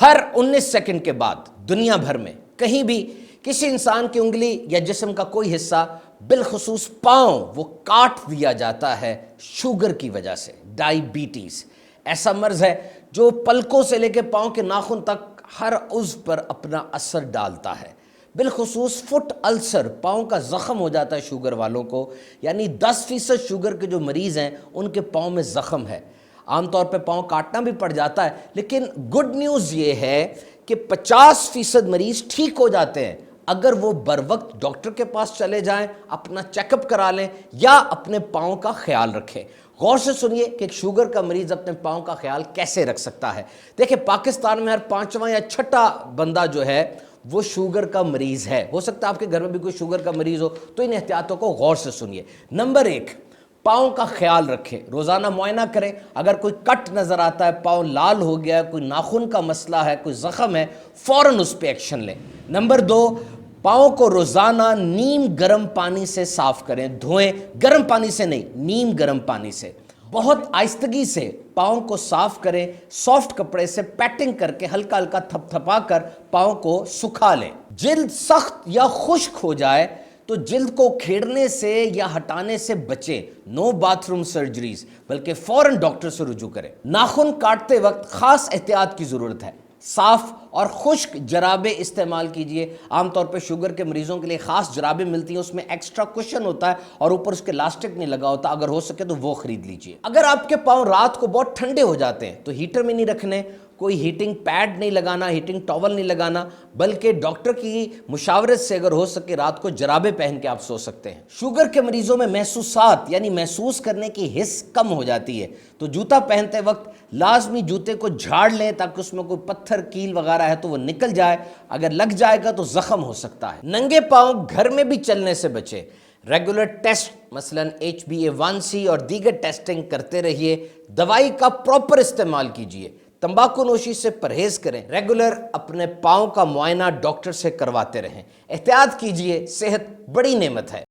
ہر 19 second کے بعد دنیا بھر میں کہیں بھی کسی انسان کی انگلی یا جسم کا کوئی حصہ بالخصوص پاؤں وہ کاٹ دیا جاتا ہے شوگر کی وجہ سے۔ ڈائیبیٹیز ایسا مرض ہے جو پلکوں سے لے کے پاؤں کے ناخن تک ہر عضو پر اپنا اثر ڈالتا ہے۔ بالخصوص فٹ السر، پاؤں کا زخم ہو جاتا ہے شوگر والوں کو، یعنی 10% شوگر کے جو مریض ہیں ان کے پاؤں میں زخم ہے۔ عام طور پہ پاؤں کاٹنا بھی پڑ جاتا ہے، لیکن گڈ نیوز یہ ہے کہ 50% مریض ٹھیک ہو جاتے ہیں اگر وہ بر وقت ڈاکٹر کے پاس چلے جائیں، اپنا چیک اپ کرا لیں یا اپنے پاؤں کا خیال رکھیں۔ غور سے سنیے کہ ایک شوگر کا مریض اپنے پاؤں کا خیال کیسے رکھ سکتا ہے۔ دیکھیں، پاکستان میں ہر 5واں یا 6واں بندہ جو ہے وہ شوگر کا مریض ہے۔ ہو سکتا ہے آپ کے گھر میں بھی کوئی شوگر کا مریض ہو، تو ان احتیاطوں کو غور سے سنیے۔ نمبر 1، پاؤں کا خیال رکھیں، روزانہ معائنہ کریں۔ اگر کوئی کٹ نظر آتا ہے، پاؤں لال ہو گیا ہے، کوئی ناخن کا مسئلہ ہے، کوئی زخم ہے، فوراً اس پہ ایکشن لیں۔ نمبر 2، پاؤں کو روزانہ نیم گرم پانی سے صاف کریں، دھوئیں، گرم پانی سے نہیں، نیم گرم پانی سے۔ بہت آہستگی سے پاؤں کو صاف کریں، سافٹ کپڑے سے پیٹنگ کر کے ہلکا ہلکا تھپ تھپا کر پاؤں کو سکھا لیں۔ جلد سخت یا خشک ہو جائے تو جلد کو کھیڑنے سے یا ہٹانے سے بچیں، نو باتھ روم سرجریز، بلکہ فوراً ڈاکٹر سے رجوع کریں۔ ناخن کاٹتے وقت خاص احتیاط کی ضرورت ہے، صاف اور خشک جرابیں استعمال کیجئے۔ عام طور پہ شوگر کے مریضوں کے لیے خاص جرابیں ملتی ہیں، اس میں ایکسٹرا کشن ہوتا ہے اور اوپر اس کے لاسٹک نہیں لگا ہوتا، اگر ہو سکے تو وہ خرید لیجئے۔ اگر آپ کے پاؤں رات کو بہت ٹھنڈے ہو جاتے ہیں تو ہیٹر میں نہیں رکھنے، کوئی ہیٹنگ پیڈ نہیں لگانا، ہیٹنگ ٹاول نہیں لگانا، بلکہ ڈاکٹر کی مشاورت سے اگر ہو سکے رات کو جرابیں پہن کے آپ سو سکتے ہیں۔ شوگر کے مریضوں میں محسوسات یعنی محسوس کرنے کی حس کم ہو جاتی ہے، تو جوتا پہنتے وقت لازمی جوتے کو جھاڑ لیں تاکہ اس میں کوئی پتھر کیل وغیرہ ہے تو وہ نکل جائے، اگر لگ جائے گا تو زخم ہو سکتا ہے۔ ننگے پاؤں گھر میں بھی چلنے سے بچیں۔ ریگولر ٹیسٹ مثلا HbA1c اور دیگر ٹیسٹنگ کرتے رہیے۔ دوائی کا پراپر استعمال کیجئے۔ تمباکو نوشی سے پرہیز کریں۔ ریگولر اپنے پاؤں کا معائنہ ڈاکٹر سے کرواتے رہیں۔ احتیاط کیجئے، صحت بڑی نعمت ہے۔